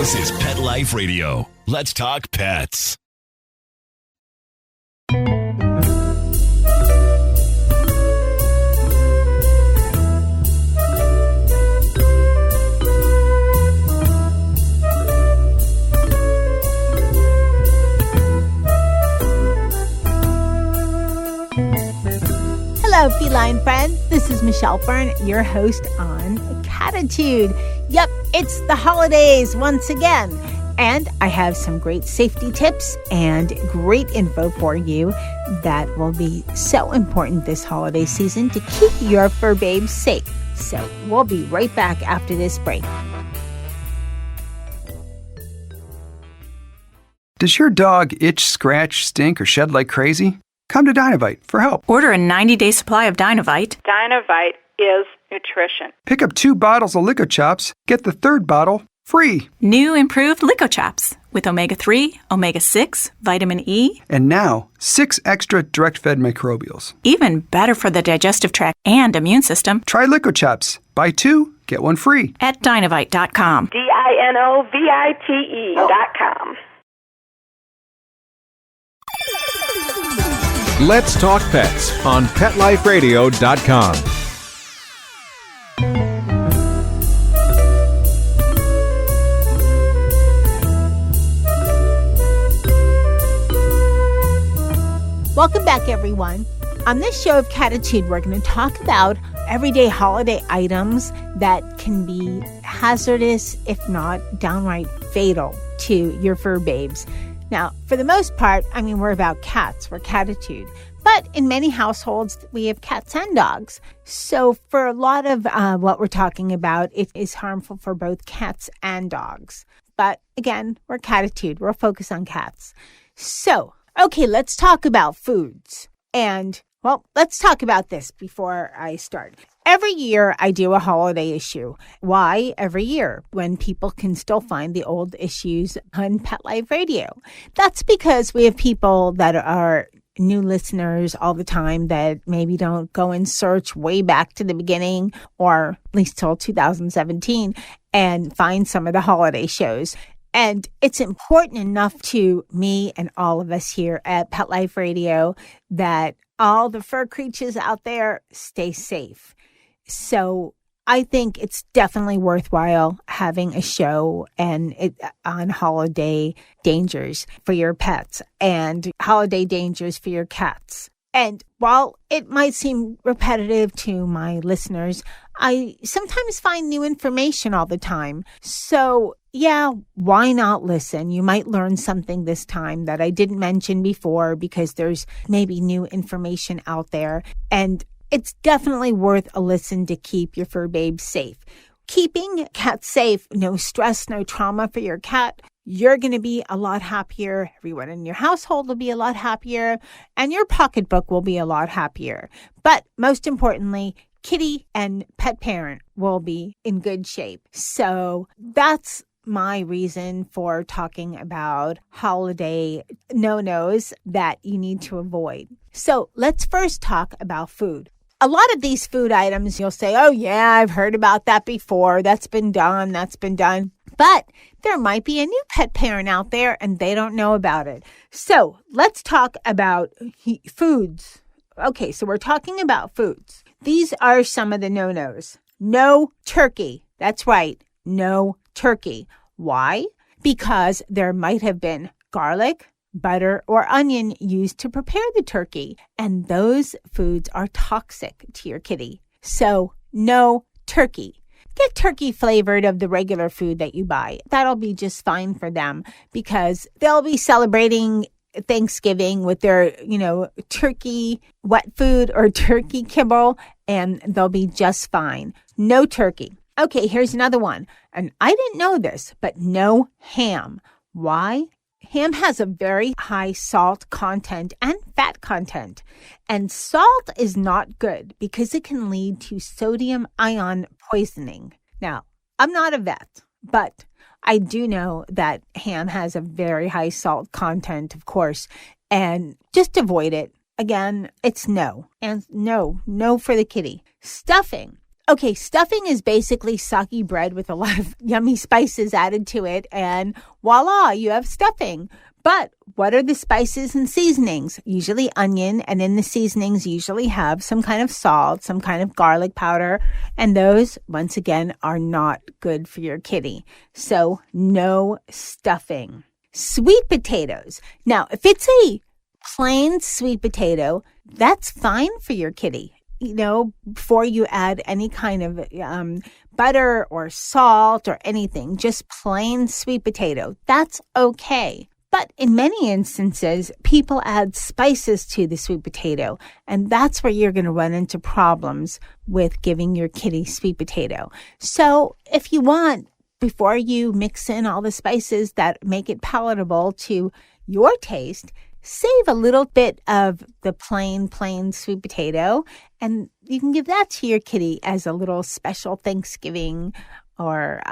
This is Pet Life Radio. Let's talk pets. Hello, feline friends. This is Michelle Fern, your host on Cattitude. Yep, it's the holidays once again. And I have some great safety tips and great info for you that will be so important this holiday season to keep your fur babes safe. So we'll be right back after this break. Does your dog itch, scratch, stink, or shed like crazy? Come to Dynovite for help. Order a 90-day supply of Dynovite. Dynovite is nutrition. Pick up 2 bottles of Lico Chops. Get the 3rd bottle free. New improved Lico Chops with omega-3, omega-6, vitamin E. And now, 6 extra direct-fed microbials. Even better for the digestive tract and immune system. Try Lico Chops. Buy 2, get 1 free. At Dynovite.com. DINOVITE.com. Let's Talk Pets on PetLifeRadio.com. Welcome back, everyone. On this show of Cattitude, we're going to talk about everyday holiday items that can be hazardous, if not downright fatal, to your fur babes. Now, for the most part, we're about cats. We're Cattitude. But in many households, we have cats and dogs. So for a lot of what we're talking about, it is harmful for both cats and dogs. But again, we're Cattitude. We're focused on cats. So, okay, let's talk about foods. And, well, let's talk about this before I start. Every year, I do a holiday issue. Why every year? When people can still find the old issues on Pet Life Radio. That's because we have people that are new listeners all the time that maybe don't go and search way back to the beginning, or at least till 2017, and find some of the holiday shows. And it's important enough to me and all of us here at Pet Life Radio that all the fur creatures out there stay safe. So I think it's definitely worthwhile having a show on holiday dangers for your pets and holiday dangers for your cats. And while it might seem repetitive to my listeners, I sometimes find new information all the time. So yeah, why not listen? You might learn something this time that I didn't mention before because there's maybe new information out there. And it's definitely worth a listen to keep your fur babes safe. Keeping cats safe, no stress, no trauma for your cat. You're going to be a lot happier. Everyone in your household will be a lot happier. And your pocketbook will be a lot happier. But most importantly, kitty and pet parent will be in good shape. So that's my reason for talking about holiday no-nos that you need to avoid. So let's first talk about food. A lot of these food items, you'll say, oh yeah, I've heard about that before. That's been done. But there might be a new pet parent out there and they don't know about it. So let's talk about foods. Okay, so we're talking about foods. These are some of the no-nos. No turkey. That's right. No turkey. Why? Because there might have been garlic, butter, or onion used to prepare the turkey. And those foods are toxic to your kitty. So no turkey. Get turkey flavored of the regular food that you buy. That'll be just fine for them because they'll be celebrating Thanksgiving with their, turkey wet food or turkey kibble, and they'll be just fine. No turkey. Okay, here's another one. And I didn't know this, but no ham. Why? Ham has a very high salt content and fat content. And salt is not good because it can lead to sodium ion poisoning. Now, I'm not a vet, but I do know that ham has a very high salt content, of course, and just avoid it. Again, it's no. And no for the kitty. Stuffing. Okay, stuffing is basically soggy bread with a lot of yummy spices added to it, and voila, you have stuffing. But what are the spices and seasonings? Usually onion, and in the seasonings usually have some kind of salt, some kind of garlic powder, and those, once again, are not good for your kitty. So no stuffing. Sweet potatoes. Now, if it's a plain sweet potato, that's fine for your kitty. Before you add any kind of butter or salt or anything, just plain sweet potato, that's okay. But in many instances, people add spices to the sweet potato, and that's where you're going to run into problems with giving your kitty sweet potato. So if you want, before you mix in all the spices that make it palatable to your taste, save a little bit of the plain sweet potato, and you can give that to your kitty as a little special Thanksgiving or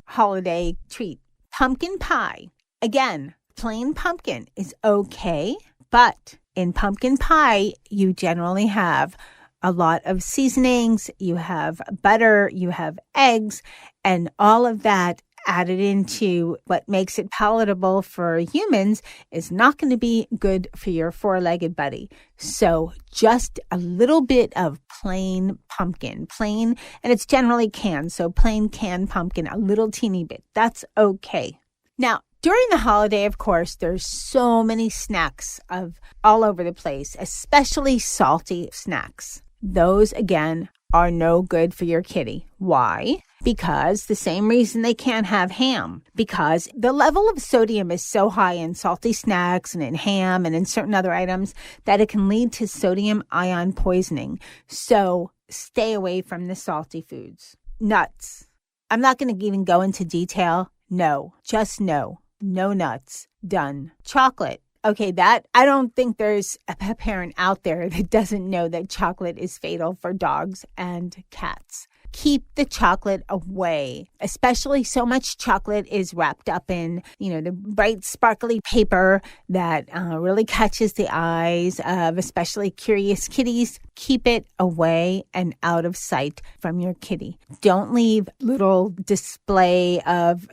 holiday treat. Pumpkin pie. Again, plain pumpkin is okay, but in pumpkin pie, you generally have a lot of seasonings, you have butter, you have eggs, and all of that added into what makes it palatable for humans is not going to be good for your four-legged buddy. So just a little bit of plain pumpkin, and it's generally canned, so plain canned pumpkin, a little teeny bit. That's okay. Now, during the holiday, of course, there's so many snacks of all over the place, especially salty snacks. Those, again, are no good for your kitty. Why? Because the same reason they can't have ham, because the level of sodium is so high in salty snacks and in ham and in certain other items that it can lead to sodium ion poisoning. So stay away from the salty foods. Nuts. I'm not going to even go into detail. No, just no. No nuts. Done. Chocolate. Okay, that I don't think there's a parent out there that doesn't know that chocolate is fatal for dogs and cats. Keep the chocolate away, especially so much chocolate is wrapped up in, the bright, sparkly paper that really catches the eyes of especially curious kitties. Keep it away and out of sight from your kitty. Don't leave little display of,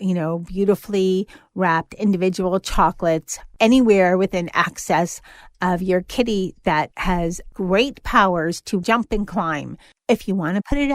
beautifully wrapped individual chocolates anywhere within access of your kitty that has great powers to jump and climb. If you want to put it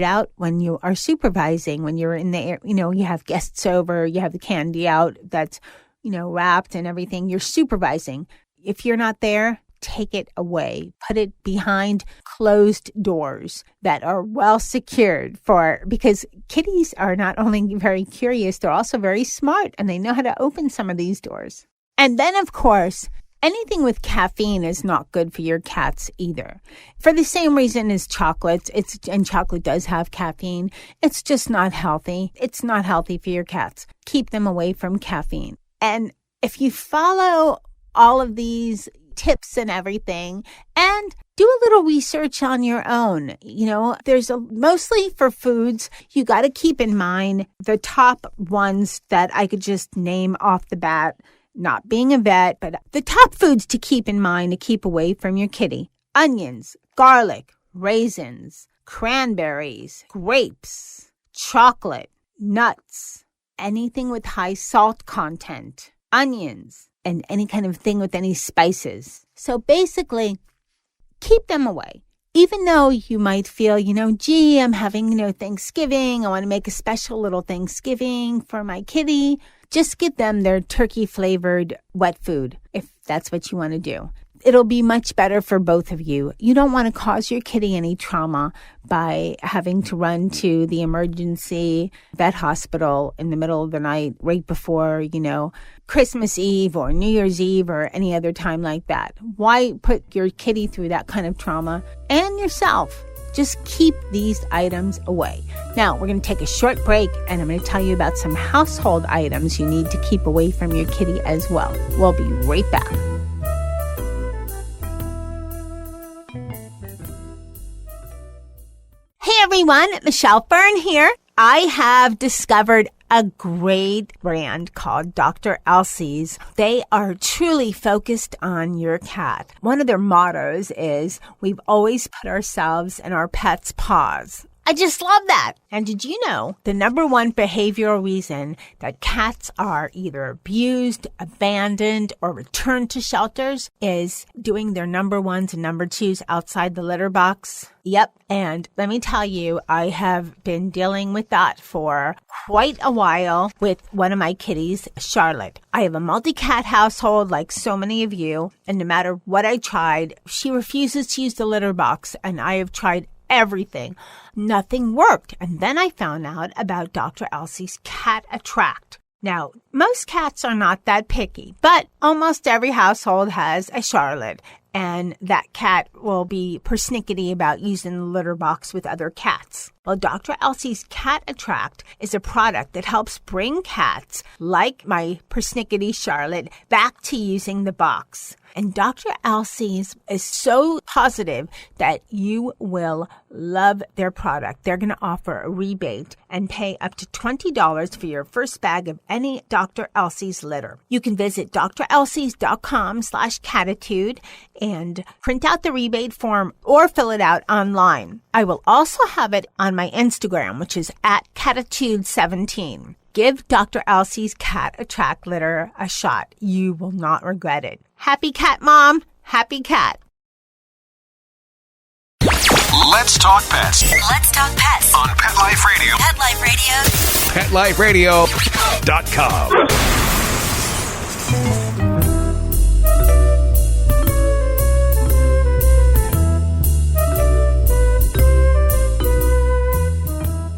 out when you are supervising, when you're in the air, you have guests over, you have the candy out that's, wrapped and everything, you're supervising. If you're not there, take it away. Put it behind closed doors that are well secured because kitties are not only very curious, they're also very smart and they know how to open some of these doors. And then, of course, anything with caffeine is not good for your cats either. For the same reason as chocolate, and chocolate does have caffeine, it's just not healthy. It's not healthy for your cats. Keep them away from caffeine. And if you follow all of these tips and everything, and do a little research on your own. There's mostly for foods, you got to keep in mind the top ones that I could just name off the bat. Not being a vet, but the top foods to keep in mind to keep away from your kitty. Onions, garlic, raisins, cranberries, grapes, chocolate, nuts, anything with high salt content, onions, and any kind of thing with any spices. So basically, keep them away. Even though you might feel, gee, I'm having, Thanksgiving. I want to make a special little Thanksgiving for my kitty. Just give them their turkey-flavored wet food, if that's what you want to do. It'll be much better for both of you. You don't want to cause your kitty any trauma by having to run to the emergency vet hospital in the middle of the night right before, Christmas Eve or New Year's Eve or any other time like that. Why put your kitty through that kind of trauma and yourself? Just keep these items away. Now, we're going to take a short break, and I'm going to tell you about some household items you need to keep away from your kitty as well. We'll be right back. Hey everyone, Michelle Fern here. I have discovered a great brand called Dr. Elsie's. They are truly focused on your cat. One of their mottos is, we've always put ourselves in our pet's paws. I just love that. And did you know the number one behavioral reason that cats are either abused, abandoned, or returned to shelters is doing their number ones and number twos outside the litter box? Yep. And let me tell you, I have been dealing with that for quite a while with one of my kitties, Charlotte. I have a multi-cat household like so many of you, and no matter what I tried, she refuses to use the litter box, and I have tried everything. Nothing worked. And then I found out about Dr. Elsie's Cat Attract. Now, most cats are not that picky, but almost every household has a Charlotte, and that cat will be persnickety about using the litter box with other cats. Well, Dr. Elsie's Cat Attract is a product that helps bring cats, like my persnickety Charlotte, back to using the box. And Dr. Elsie's is so positive that you will love their product. They're going to offer a rebate and pay up to $20 for your first bag of any Dr. Elsie's litter. You can visit drelsies.com/Cattitude and print out the rebate form or fill it out online. I will also have it on my Instagram, which is @Cattitude17. Give Dr. Elsie's Cat Attract litter a shot. You will not regret it. Happy cat, Mom. Happy cat. Let's talk pets Let's talk pets on Pet Life Radio. Pet Life Radio. PetLifeRadio.com.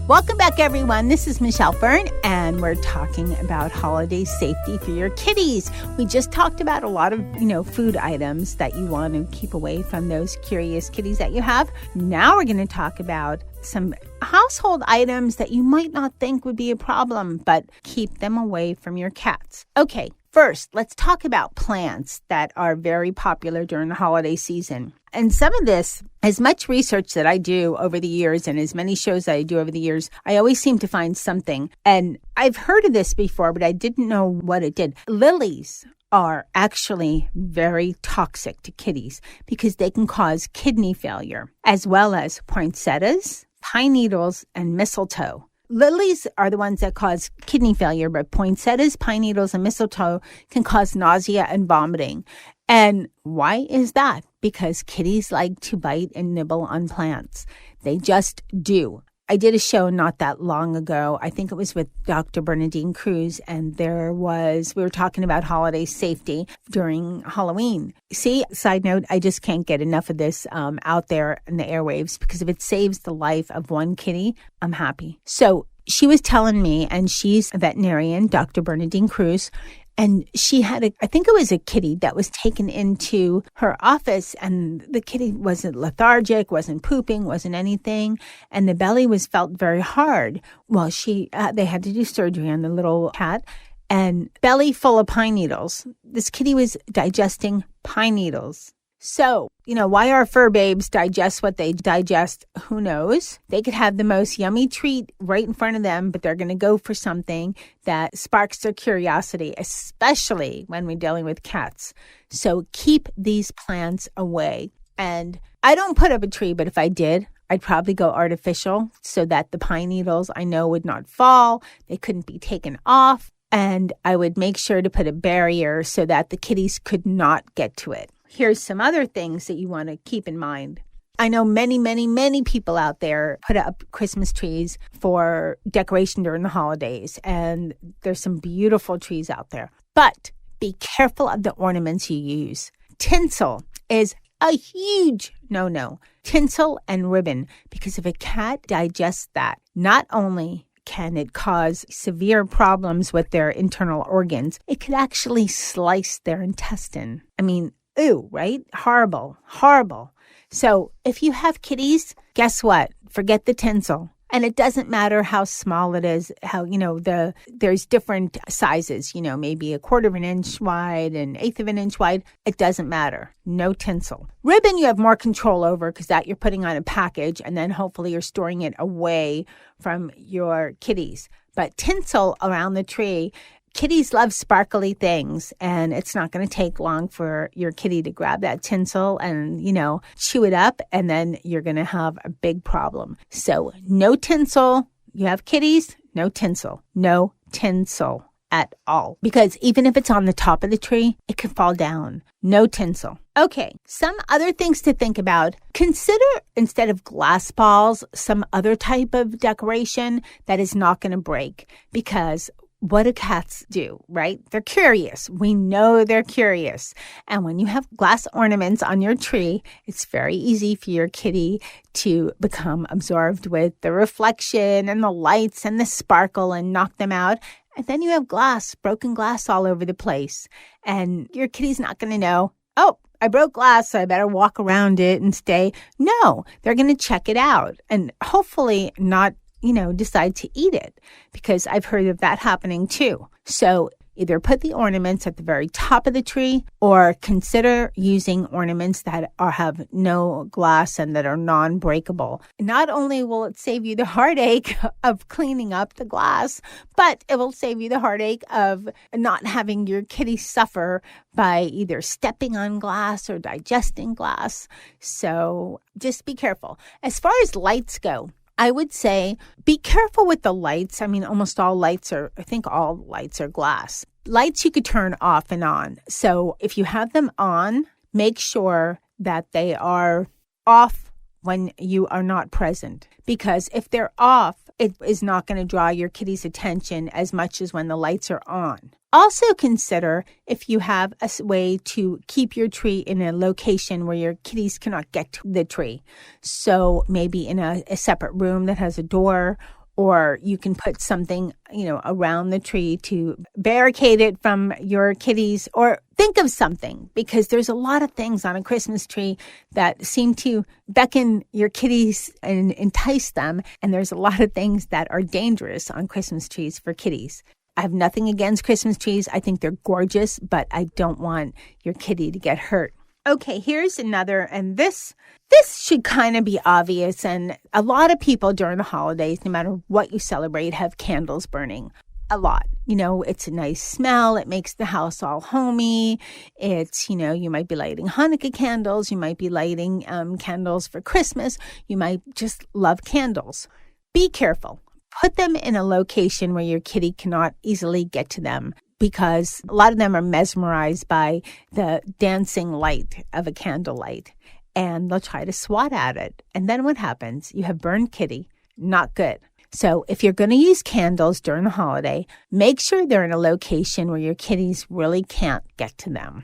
Welcome back, everyone. This is Michelle Fern, and we're talking about holiday safety for your kitties. We just talked about a lot of, food items that you want to keep away from those curious kitties that you have. Now we're going to talk about some household items that you might not think would be a problem, but keep them away from your cats. Okay, first, let's talk about plants that are very popular during the holiday season. And some of this, as much research that I do over the years and as many shows that I do over the years, I always seem to find something. And I've heard of this before, but I didn't know what it did. Lilies are actually very toxic to kitties because they can cause kidney failure, as well as poinsettias, pine needles, and mistletoe. Lilies are the ones that cause kidney failure, but poinsettias, pine needles, and mistletoe can cause nausea and vomiting. And why is that? Because kitties like to bite and nibble on plants. They just do. I did a show not that long ago. I think it was with Dr. Bernadine Cruz, and we were talking about holiday safety during Halloween. See, side note, I just can't get enough of this out there in the airwaves, because if it saves the life of one kitty, I'm happy. So she was telling me, and she's a veterinarian, Dr. Bernadine Cruz, and she had I think it was a kitty that was taken into her office, and the kitty wasn't lethargic, wasn't pooping, wasn't anything. And the belly felt very hard. Well, they had to do surgery on the little cat, and belly full of pine needles. This kitty was digesting pine needles. So, why our fur babes digest what they digest, who knows? They could have the most yummy treat right in front of them, but they're going to go for something that sparks their curiosity, especially when we're dealing with cats. So keep these plants away. And I don't put up a tree, but if I did, I'd probably go artificial so that the pine needles, I know, would not fall. They couldn't be taken off. And I would make sure to put a barrier so that the kitties could not get to it. Here's some other things that you want to keep in mind. I know many, many, many people out there put up Christmas trees for decoration during the holidays, and there's some beautiful trees out there. But be careful of the ornaments you use. Tinsel is a huge no-no. Tinsel and ribbon, because if a cat digests that, not only can it cause severe problems with their internal organs, it could actually slice their intestine. I mean, ew, right? Horrible, horrible. So if you have kitties, guess what? Forget the tinsel. And it doesn't matter how small it is, there's different sizes, maybe 1/4 of an inch wide and 1/8 of an inch wide. It doesn't matter. No tinsel. Ribbon you have more control over, because that you're putting on a package, and then hopefully you're storing it away from your kitties. But tinsel around the tree Kitties love sparkly things, and it's not going to take long for your kitty to grab that tinsel and, chew it up, and then you're going to have a big problem. So no tinsel. You have kitties, no tinsel. No tinsel at all. Because even if it's on the top of the tree, it can fall down. No tinsel. Okay, some other things to think about. Consider, instead of glass balls, some other type of decoration that is not going to break. Because what do cats do, right? They're curious. We know they're curious. And when you have glass ornaments on your tree, it's very easy for your kitty to become absorbed with the reflection and the lights and the sparkle and knock them out. And then you have broken glass all over the place. And your kitty's not going to know, oh, I broke glass, so I better walk around it and stay. No, they're going to check it out and hopefully not decide to eat it, because I've heard of that happening too. So either put the ornaments at the very top of the tree or consider using ornaments that have no glass and that are non-breakable. Not only will it save you the heartache of cleaning up the glass, but it will save you the heartache of not having your kitty suffer by either stepping on glass or digesting glass. So just be careful. As far as lights go, I would say be careful with the lights. I mean, almost all lights I think all lights are glass. Lights you could turn off and on. So if you have them on, make sure that they are off when you are not present. Because if they're off, it is not going to draw your kitty's attention as much as when the lights are on. Also consider if you have a way to keep your tree in a location where your kitties cannot get to the tree. So maybe in a separate room that has a door, or you can put something, around the tree to barricade it from your kitties, or think of something, because there's a lot of things on a Christmas tree that seem to beckon your kitties and entice them. And there's a lot of things that are dangerous on Christmas trees for kitties. I have nothing against Christmas trees. I think they're gorgeous, but I don't want your kitty to get hurt. Okay, here's another, and this should kind of be obvious. And a lot of people during the holidays, no matter what you celebrate, have candles burning. A lot. It's a nice smell. It makes the house all homey. It's, you might be lighting Hanukkah candles. You might be lighting candles for Christmas. You might just love candles. Be careful. Put them in a location where your kitty cannot easily get to them, because a lot of them are mesmerized by the dancing light of a candlelight, and they'll try to swat at it. And then what happens? You have burned kitty. Not good. So if you're going to use candles during the holiday, make sure they're in a location where your kitties really can't get to them.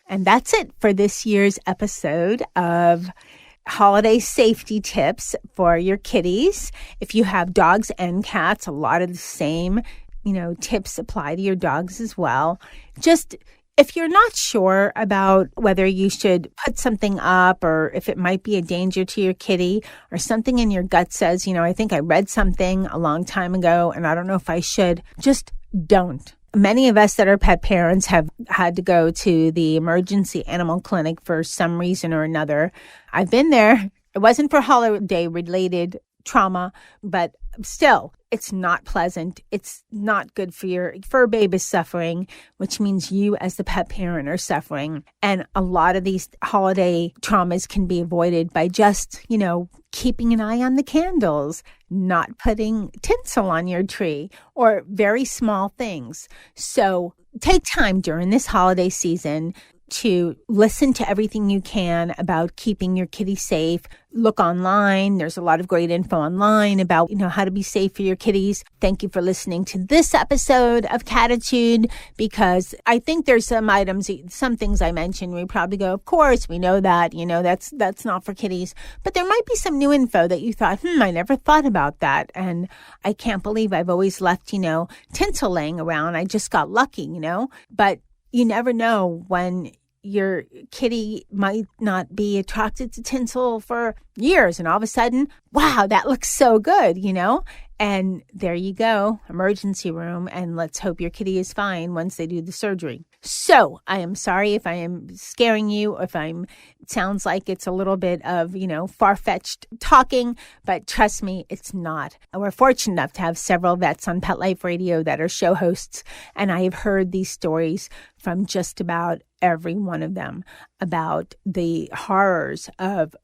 And that's it for this year's episode of holiday safety tips for your kitties. If you have dogs and cats, a lot of the same, tips apply to your dogs as well. Just if you're not sure about whether you should put something up or if it might be a danger to your kitty, or something in your gut says, I think I read something a long time ago and I don't know if I should, just don't. Many of us that are pet parents have had to go to the emergency animal clinic for some reason or another. I've been there. It wasn't for holiday-related trauma, but still, it's not pleasant. It's not good for your fur babe is suffering, which means you as the pet parent are suffering. And a lot of these holiday traumas can be avoided by just, keeping an eye on the candles, not putting tinsel on your tree, or very small things. So take time during this holiday season to listen to everything you can about keeping your kitty safe. Look online. There's a lot of great info online about, how to be safe for your kitties. Thank you for listening to this episode of Cattitude, because I think there's some things I mentioned, we probably go, of course, we know that, that's not for kitties. But there might be some new info that you thought, I never thought about that. And I can't believe I've always left, tinsel laying around. I just got lucky, but you never know when your kitty might not be attracted to tinsel for years, and all of a sudden, wow, that looks so good, And there you go, emergency room, and let's hope your kitty is fine once they do the surgery. So I am sorry if I am scaring you, if it sounds like it's a little bit of, far-fetched talking, but trust me, it's not. We're fortunate enough to have several vets on Pet Life Radio that are show hosts, and I have heard these stories from just about every one of them about the horrors of,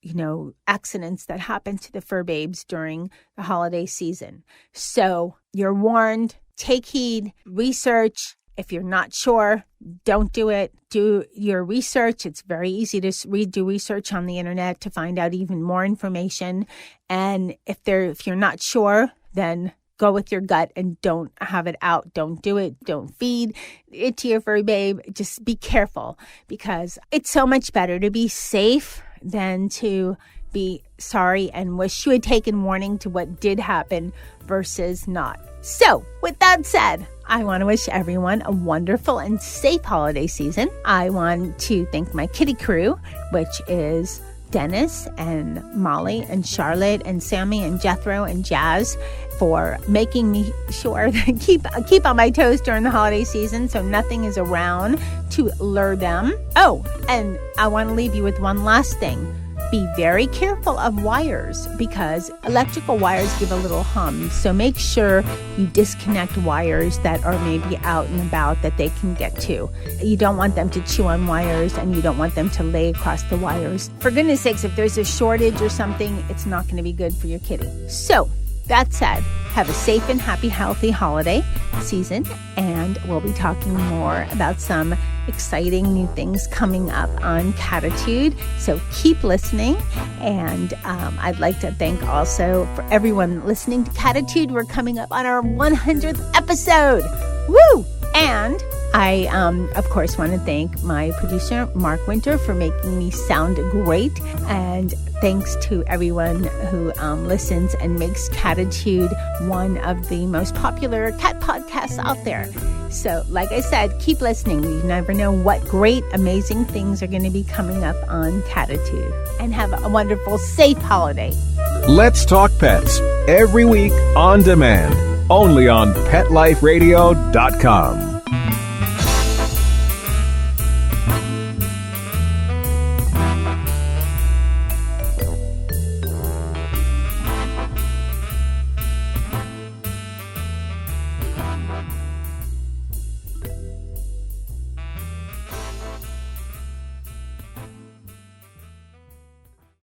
accidents that happen to the fur babes during the holiday season. So you're warned, take heed, research. If you're not sure, don't do it. Do your research. It's very easy to do research on the internet to find out even more information. And if you're not sure, then go with your gut and don't have it out. Don't do it. Don't feed it to your furry babe. Just be careful, because it's so much better to be safe than to be sorry and wish you had taken warning to what did happen versus not. So, with that said, I want to wish everyone a wonderful and safe holiday season. I want to thank my kitty crew, which is Dennis and Molly and Charlotte and Sammy and Jethro and Jazz, for making me sure that keep on my toes during the holiday season so nothing is around to lure them. Oh, and I want to leave you with one last thing. Be very careful of wires, because electrical wires give a little hum. So make sure you disconnect wires that are maybe out and about that they can get to. You don't want them to chew on wires, and you don't want them to lay across the wires. For goodness sakes, if there's a shortage or something, it's not going to be good for your kitty. So that said, have a safe and happy, healthy holiday season, and we'll be talking more about some exciting new things coming up on Cattitude. So keep listening, and I'd like to thank also for everyone listening to Cattitude. We're coming up on our 100th episode. Woo! And I, of course, want to thank my producer, Mark Winter, for making me sound great. And thanks to everyone who listens and makes Cattitude one of the most popular cat podcasts out there. So, like I said, keep listening. You never know what great, amazing things are going to be coming up on Cattitude. And have a wonderful, safe holiday. Let's Talk Pets, every week on demand, only on PetLifeRadio.com.